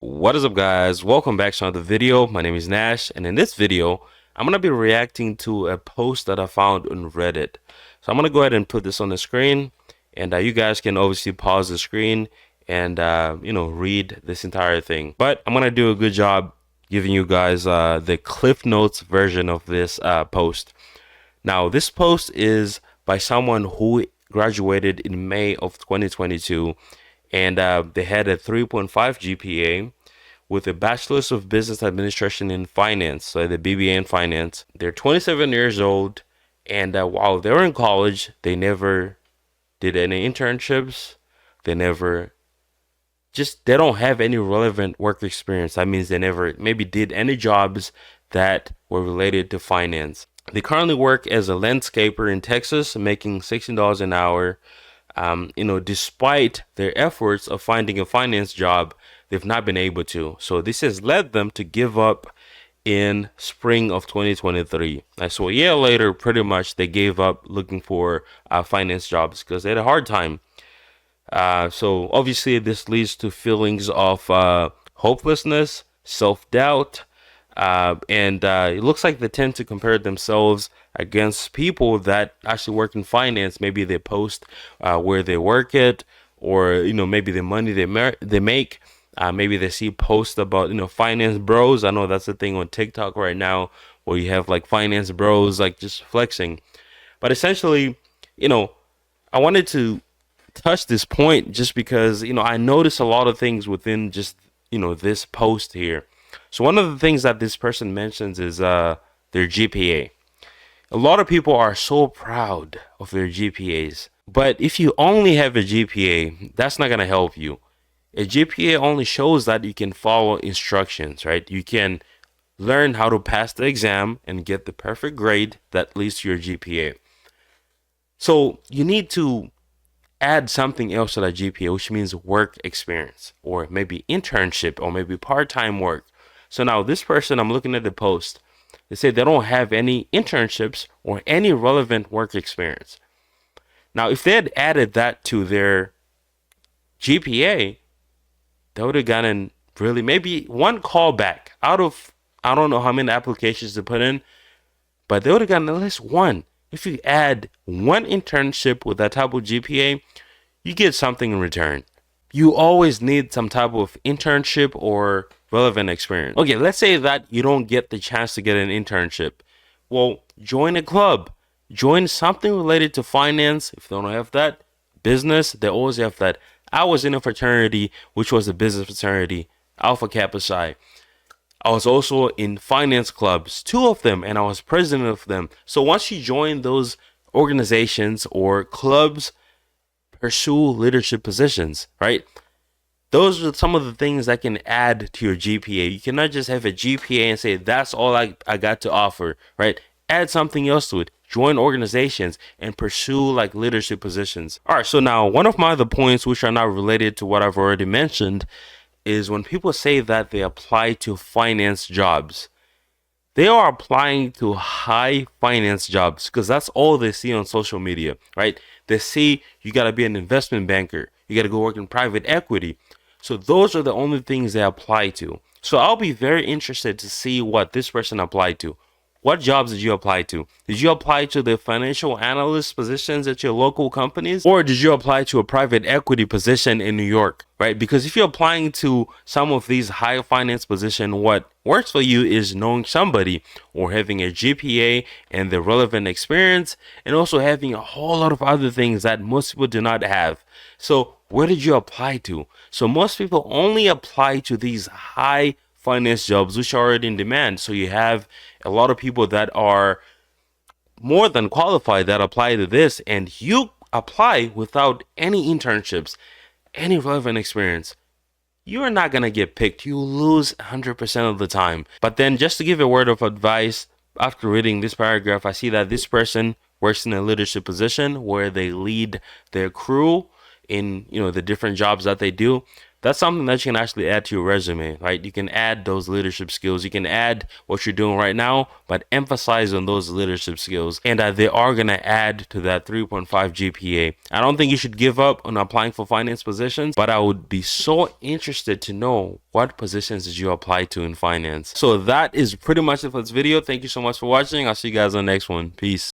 What is up, guys? Welcome back to another video. My name is Nash, and in this video I'm going to be reacting to a post that I found on Reddit. So I'm going to go ahead and put this on the screen, and you guys can obviously pause the screen and read this entire thing. But I'm going to do a good job giving you guys the Cliff Notes version of this post. Now, this post is by someone who graduated in May of 2022, and they had a 3.5 GPA with a Bachelor's of Business Administration in Finance, so the BBA in Finance. They're 27 years old, and while they were in college, they never did any internships. They don't have any relevant work experience. That means they never maybe did any jobs that were related to finance. They currently work as a landscaper in Texas, making $16 an hour. Despite their efforts of finding a finance job, they've not been able to. So this has led them to give up in spring of 2023. So a year later, pretty much they gave up looking for finance jobs because they had a hard time. So obviously this leads to feelings of hopelessness, self-doubt, and it looks like they tend to compare themselves against people that actually work in finance. Maybe they post where they work at, or maybe the money they make. Maybe they see posts about finance bros. I know that's the thing on TikTok right now, where you have like finance bros like just flexing. But essentially, I wanted to touch this point just because I notice a lot of things within just this post here. So one of the things that this person mentions is their GPA. A lot of people are so proud of their GPAs, but if you only have a GPA, that's not going to help you. A GPA only shows that you can follow instructions, right? You can learn how to pass the exam and get the perfect grade that leads to your GPA. So you need to add something else to that GPA, which means work experience, or maybe internship, or maybe part-time work. So now this person, I'm looking at the post, they say they don't have any internships or any relevant work experience. Now, if they had added that to their GPA, they would have gotten really maybe one callback out of, I don't know how many applications to put in, but they would have gotten at least one. If you add one internship with that type of GPA, you get something in return. You always need some type of internship or relevant experience. Okay, let's say that you don't get the chance to get an internship. Well, join a club. Join something related to finance. If they don't have that, business, they always have that. I was in a fraternity, which was a business fraternity, Alpha Kappa Psi. I was also in finance clubs, two of them, and I was president of them. So once you join those organizations or clubs, pursue leadership positions, right? Those are some of the things that can add to your GPA. You cannot just have a GPA and say, that's all I got to offer, right? Add something else to it. Join organizations and pursue like leadership positions. All right, so now one of my other points, which are not related to what I've already mentioned, is when people say that they apply to finance jobs, they are applying to high finance jobs because that's all they see on social media, right? They see you got to be an investment banker, you got to go work in private equity. So those are the only things they apply to. So I'll be very interested to see what this person applied to. What jobs did you apply to? Did you apply to the financial analyst positions at your local companies? Or did you apply to a private equity position in New York, right? Because if you're applying to some of these high finance positions, what works for you is knowing somebody or having a GPA and the relevant experience, and also having a whole lot of other things that most people do not have. So where did you apply to? So most people only apply to these high finance jobs which are already in demand. So you have a lot of people that are more than qualified that apply to this, and you apply without any internships, any relevant experience. You're not gonna get picked. You lose 100% of the time. But then, just to give a word of advice, after reading this paragraph, I see that this person works in a leadership position where they lead their crew in the different jobs that they do. that's something that you can actually add to your resume, right? You can add those leadership skills. You can add what you're doing right now, but emphasize on those leadership skills, and they are going to add to that 3.5 GPA. I don't think you should give up on applying for finance positions, but I would be so interested to know what positions did you apply to in finance. So that is pretty much it for this video. Thank you so much for watching. I'll see you guys on the next one. Peace.